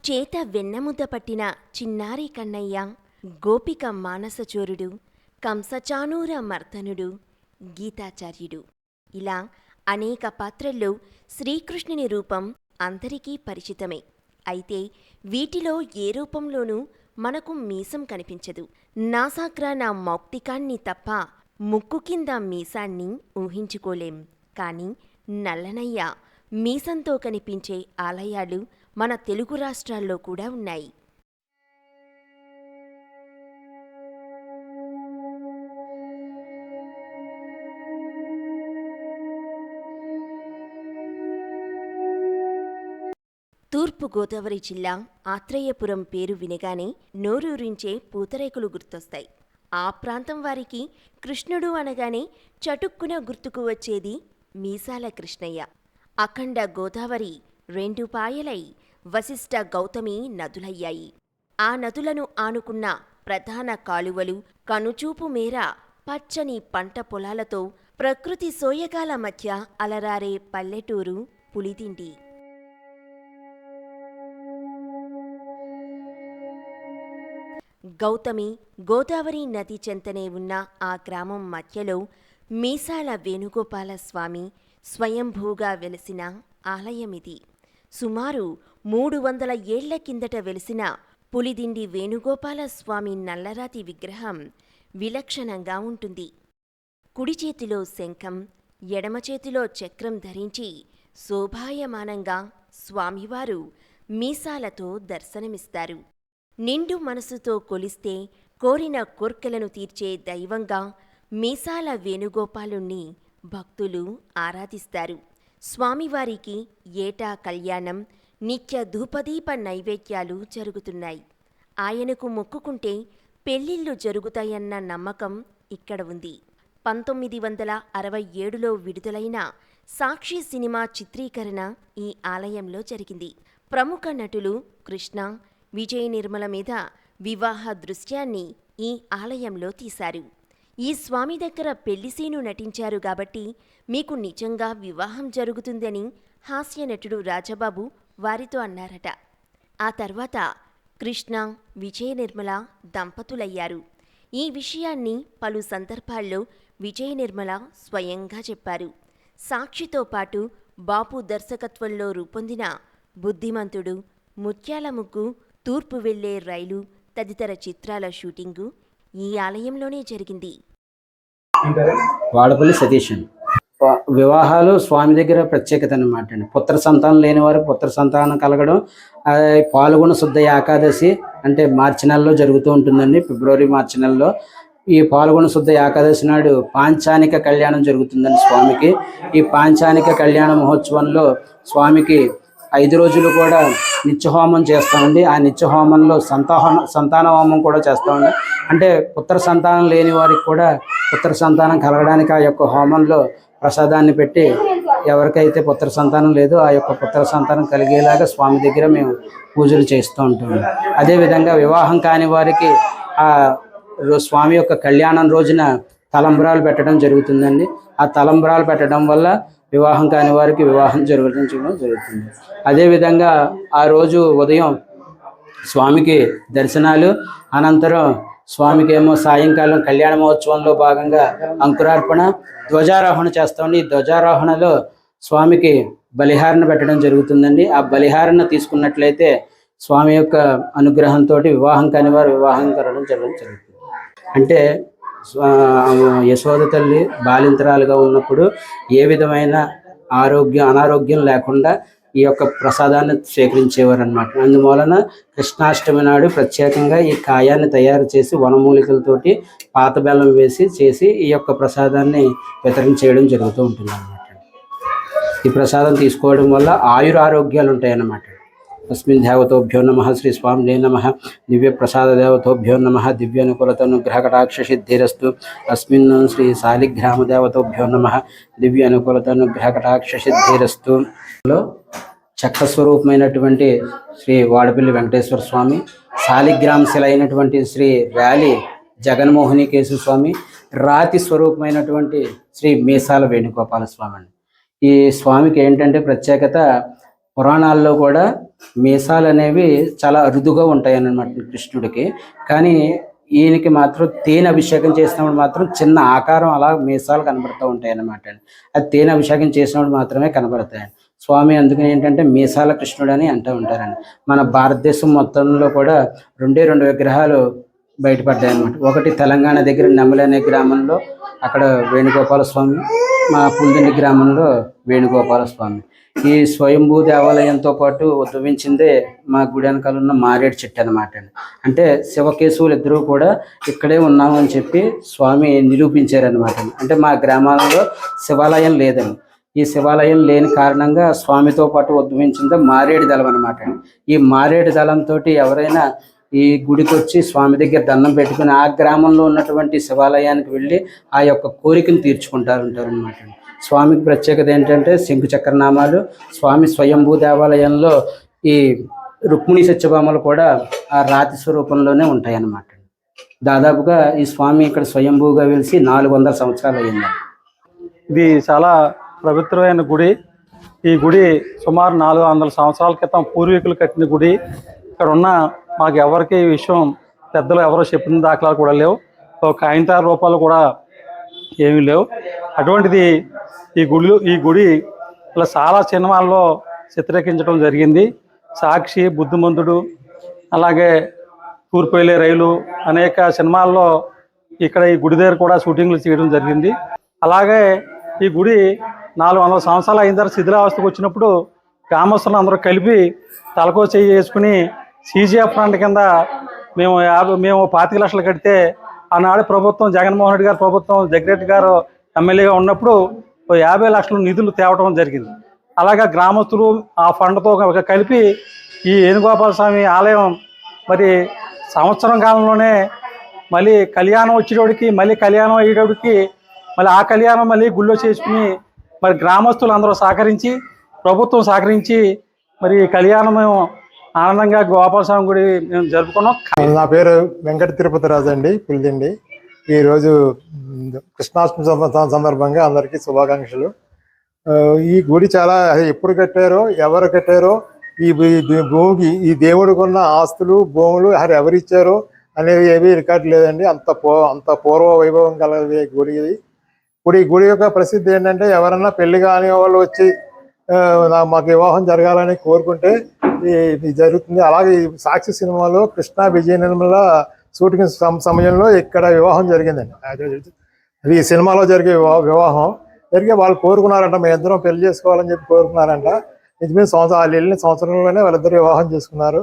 చేత వెన్నముద్ద పట్టిన చిన్నారి కన్నయ్య, గోపిక మానసచోరుడు, కంసచానూర మర్దనుడు, గీతాచార్యుడు ఇలా అనేక పాత్రల్లో శ్రీకృష్ణుని రూపం అందరికీ పరిచితమే. అయితే వీటిలో ఏ రూపంలోనూ మనకు మీసం కనిపించదు. నాసాగ్రాన మౌక్తికాన్ని తప్ప ముక్కు కింద మీసాన్ని ఊహించుకోలేం. కానీ నల్లనయ్య మీసంతో కనిపించే ఆలయాలు మన తెలుగు రాష్ట్రాల్లో కూడా ఉన్నాయి. తూర్పుగోదావరి జిల్లా ఆత్రేయపురం పేరు వినగానే నోరూరించే పూతరేకులు గుర్తొస్తాయి. ఆ ప్రాంతం వారికి కృష్ణుడు అనగానే చటుక్కున గుర్తుకు వచ్చేది మీసాల కృష్ణయ్య. అఖండ గోదావరి రెండు పాయలై వశిష్ఠ గౌతమి నదులయ్యాయి. ఆ నదులను ఆనుకున్న ప్రధాన కాలువలు కనుచూపు మేర పచ్చని పంట పొలాలతో ప్రకృతి సోయగాల మధ్య అలరారే పల్లెటూరు పులిదిండి. గౌతమి గోదావరి నది చెంతనే ఉన్న ఆ గ్రామం మధ్యలో మీసాల వేణుగోపాల స్వామి స్వయంభూగా వెలిసిన ఆలయమిది. సుమారు 300 ఏళ్ల కిందట వెలిసిన పులిదిండి వేణుగోపాల స్వామి నల్లరాతి విగ్రహం విలక్షణంగా ఉంటుంది. కుడి చేతిలో శంఖం, ఎడమ చేతిలో చక్రం ధరించి శోభాయమానంగా స్వామివారు మీసాలతో దర్శనమిస్తారు. నిండు మనసుతో కొలిస్తే కోరిన కోర్కెలను తీర్చే దైవంగా మీసాల వేణుగోపాలుణ్ణి భక్తులు ఆరాధిస్తారు. స్వామివారికి ఏటా కళ్యాణం, నిత్య ధూపదీప నైవేద్యాలు జరుగుతున్నాయి. ఆయనకు మొక్కుకుంటే పెళ్లిళ్లు జరుగుతాయన్న నమ్మకం ఇక్కడ ఉంది. 1967లో విడుదలైన సాక్షి సినిమా చిత్రీకరణ ఈ ఆలయంలో జరిగింది. ప్రముఖ నటులు కృష్ణ, విజయ నిర్మల మీద వివాహ దృశ్యాన్ని ఈ ఆలయంలో తీశారు. ఈ స్వామి దగ్గర పెళ్లిసీను నటించారు కాబట్టి మీకు నిజంగా వివాహం జరుగుతుందని హాస్యనటుడు రాజబాబు వారితో అన్నారట. ఆ తర్వాత కృష్ణ, విజయ నిర్మల దంపతులయ్యారు. ఈ విషయాన్ని పలు సందర్భాల్లో విజయ నిర్మల స్వయంగా చెప్పారు. సాక్షితో పాటు బాపు దర్శకత్వంలో రూపొందిన బుద్ధిమంతుడు, ముత్యాల ముగ్గు, తూర్పు వెళ్లే రైలు తదితర చిత్రాల షూటింగు ఈ ఆలయంలోనే జరిగింది. వాడపల్లి సతీష్ అండి. వివాహాలు స్వామి దగ్గర ప్రత్యేకత అన్నమాట అండి. పుత్ర సంతానం లేని వారు పుత్ర సంతానం కలగడం, పాల్గొన శుద్ధ ఏకాదశి అంటే మార్చి నెలలో జరుగుతూ ఉంటుందండి. ఫిబ్రవరి మార్చి నెలలో ఈ పాల్గొన శుద్ధ ఏకాదశి నాడు పాంచానిక కళ్యాణం జరుగుతుందండి స్వామికి. ఈ పాంచానిక కళ్యాణ మహోత్సవంలో స్వామికి 5 రోజులు కూడా నిత్యహోమం చేస్తామండి. ఆ నిత్యహోమంలో సంతాన హోమం కూడా చేస్తామండి. అంటే పుత్ర సంతానం లేని వారికి కూడా పుత్ర సంతానం కలగడానికి ఆ యొక్క హోమంలో ప్రసాదాన్ని పెట్టి ఎవరికైతే పుత్ర సంతానం లేదో ఆ యొక్క పుత్ర సంతానం కలిగేలాగా స్వామి దగ్గర మేము పూజలు చేస్తూ ఉంటాము. అదేవిధంగా వివాహం కాని వారికి ఆ స్వామి యొక్క కళ్యాణం రోజున తలంబ్రాలు పెట్టడం జరుగుతుందండి. ఆ తలంబ్రాలు పెట్టడం వల్ల వివాహం కాని వారికి వివాహం జరుగుతుంది. అదేవిధంగా ఆ రోజు ఉదయం స్వామికి దర్శనాలు, అనంతరం స్వామికి ఏమో సాయంకాలం కళ్యాణ మహోత్సవంలో భాగంగా అంకురార్పణ, ధ్వజారోహణ చేస్తామండి. ఈ ధ్వజారోహణలో స్వామికి బలిహారణ పెట్టడం జరుగుతుందండి. ఆ బలిహారణ తీసుకున్నట్లయితే స్వామి యొక్క అనుగ్రహంతో వివాహం కాని వారు వివాహం కలగడం జరుగుతుంది. అంటే యశోద తల్లి బాలింతరాలుగా ఉన్నప్పుడు ఏ విధమైన అనారోగ్యం లేకుండా ఈ యొక్క ప్రసాదాన్ని స్వీకరించేవారు అన్నమాట. అందువలన కృష్ణాష్టమి నాడు ప్రత్యేకంగా ఈ కాయాన్ని తయారు చేసి వనమూలికలతోటి పాత బెల్లం చేసి ఈ యొక్క ప్రసాదాన్ని వితరణ చేయడం జరుగుతూ ఉంటుంది అన్నమాట. ఈ ప్రసాదం తీసుకోవడం వల్ల ఆయురారోగ్యాలు ఉంటాయి అన్నమాట. अस्मिन् देवतोभ्यो नमः श्री स्वामिने नमः दिव्य प्रसाद देवतोभ्यो नमः दिव्यानुकूलतानुग्रहकटाक्षसिद्धिरस्तु अस्मिन् श्री शालिग्राम देवतोभ्यो नमः दिव्यानुकूलतानुग्रहकटाक्षसिद्धिरस्तु చక్ర స్వరూపమైనటువంటి శ్రీ వాడపల్లి వెంకటేశ్వర స్వామి, శాలిగ్రామ శిల అయినటువంటి శ్రీ ర్యాలి జగన్మోహిని కేశవ స్వామి, రాతి స్వరూపమైనటువంటి శ్రీ మీసాల వేణుగోపాల స్వామి అండి. ఈ స్వామికి ఏంటంటే ప్రత్యేకత, పురాణాల్లో కూడా మీసాలు అనేవి చాలా అరుదుగా ఉంటాయి అన్నమాట కృష్ణుడికి. కానీ ఈయనకి మాత్రం తేనె అభిషేకం చేసినప్పుడు మాత్రం చిన్న ఆకారం అలా మీసాలు కనబడుతూ ఉంటాయి అన్నమాట. అది తేనె అభిషేకం చేసినప్పుడు మాత్రమే కనబడతాయి స్వామి. అందుకని ఏంటంటే మీసాల కృష్ణుడు అని అంటూ ఉంటారండి. మన భారతదేశం మొత్తంలో కూడా రెండు విగ్రహాలు బయటపడ్డాయి అన్నమాట. ఒకటి తెలంగాణ దగ్గర నెమలి అనే గ్రామంలో అక్కడ వేణుగోపాల స్వామి, మా పుల్దిండి గ్రామంలో వేణుగోపాల స్వామి. ఈ స్వయంభూ దేవాలయంతో పాటు ఉద్భవించిందే మా గుడి వెనకాల ఉన్న మారేడు చెట్టు అనమాట. అంటే శివకేశవులు ఇద్దరూ కూడా ఇక్కడే ఉన్నామని చెప్పి స్వామి నిరూపించారనమాట. అంటే మా గ్రామాలలో శివాలయం లేదండి. ఈ శివాలయం లేని కారణంగా స్వామితో పాటు ఉద్భవించిందే మారేడు దళం అనమాట. ఈ మారేడు దళంతో ఎవరైనా ఈ గుడికి వచ్చి స్వామి దగ్గర దండం పెట్టుకుని ఆ గ్రామంలో ఉన్నటువంటి శివాలయానికి వెళ్ళి ఆ యొక్క కోరికను తీర్చుకుంటారు అనమాట. స్వామికి ప్రత్యేకత ఏంటంటే శంకు చక్రనామాలు. స్వామి స్వయంభూ దేవాలయంలో ఈ రుక్మిణి సత్యభామలు కూడా ఆ రాతి స్వరూపంలోనే ఉంటాయి అన్నమాట. దాదాపుగా ఈ స్వామి ఇక్కడ స్వయంభూగా వెలిసి 400 సంవత్సరాలు అయ్యింది. ఇది చాలా పవిత్రమైన గుడి. ఈ గుడి సుమారు 400 సంవత్సరాల క్రితం పూర్వీకులు కట్టిన గుడి. ఇక్కడ ఉన్న మాకు ఎవరికి ఈ విషయం పెద్దలు ఎవరో చెప్పిన దాఖలాలు కూడా లేవు. కాగితాల రూపాలు కూడా ఏమీ లేవు. అటువంటిది ఈ గుడి ఇలా చాలా సినిమాల్లో చిత్రీకరించడం జరిగింది. సాక్షి, బుద్ధిమంతుడు, అలాగే తూర్పు వెళ్ళే రైలు అనేక సినిమాల్లో ఇక్కడ ఈ గుడి దగ్గర కూడా షూటింగ్లు చేయడం జరిగింది. అలాగే ఈ గుడి 400 సంవత్సరాలు అయిన తర్వాత శిథిలావస్థకు వచ్చినప్పుడు గ్రామస్తులు అందరూ కలిపి తలకో చేయి వేసుకుని సీజీఎఫ్ ఫండ్ కింద మేము 25 లక్షలు కడితే ఆనాడు ప్రభుత్వం, జగన్మోహన్ రెడ్డి గారు ప్రభుత్వం, జగ్గిరెడ్డి గారు ఎమ్మెల్యేగా ఉన్నప్పుడు 50 లక్షల నిధులు తేవటం జరిగింది. అలాగే గ్రామస్తులు ఆ ఫండ్తో కలిపి ఈ వేణుగోపాల స్వామి ఆలయం మరి సంవత్సరం కాలంలోనే మళ్ళీ కళ్యాణం వచ్చేటోడికి, మళ్ళీ కళ్యాణం అయ్యేటోడికి మళ్ళీ ఆ కళ్యాణం మళ్ళీ గుళ్ళో చేసుకుని మరి గ్రామస్తులు అందరూ సహకరించి, ప్రభుత్వం సహకరించి మరి కళ్యాణం మేము ఆనందంగా గోపాలస్వామి గుడి మేము జరుపుకున్నాం. నా పేరు వెంకట తిరుపతి రాజు అండి, పులిదిండి. ఈరోజు కృష్ణాష్టమి సందర్భంగా అందరికీ శుభాకాంక్షలు. ఈ గుడి చాలా ఎప్పుడు కట్టారో, ఎవరు కట్టారో, ఈ భూమికి ఈ దేవుడికి ఉన్న ఆస్తులు, భూములు ఎవరిచ్చారో అనేవి ఏవి రికార్డు లేదండి. అంత పూర్వ వైభవం కలది గుడి ఇది. గుడి యొక్క ప్రసిద్ధి ఏంటంటే ఎవరన్నా పెళ్లి కాని వాళ్ళు వచ్చి మాకు వివాహం జరగాలని కోరుకుంటే ఇది జరుగుతుంది. అలాగే సాక్షి సినిమాలో కృష్ణ విజయ నిర్మల షూటింగ్ సమయంలో ఇక్కడ వివాహం జరిగిందండి. అది ఈ సినిమాలో జరిగే వివాహం జరిగే వాళ్ళు కోరుకున్నారంట, మేము ఇద్దరం పెళ్లి చేసుకోవాలని చెప్పి కోరుకున్నారంట. నిజమే, వాళ్ళు వెళ్ళిన సంవత్సరంలోనే వాళ్ళిద్దరు వివాహం చేసుకున్నారు.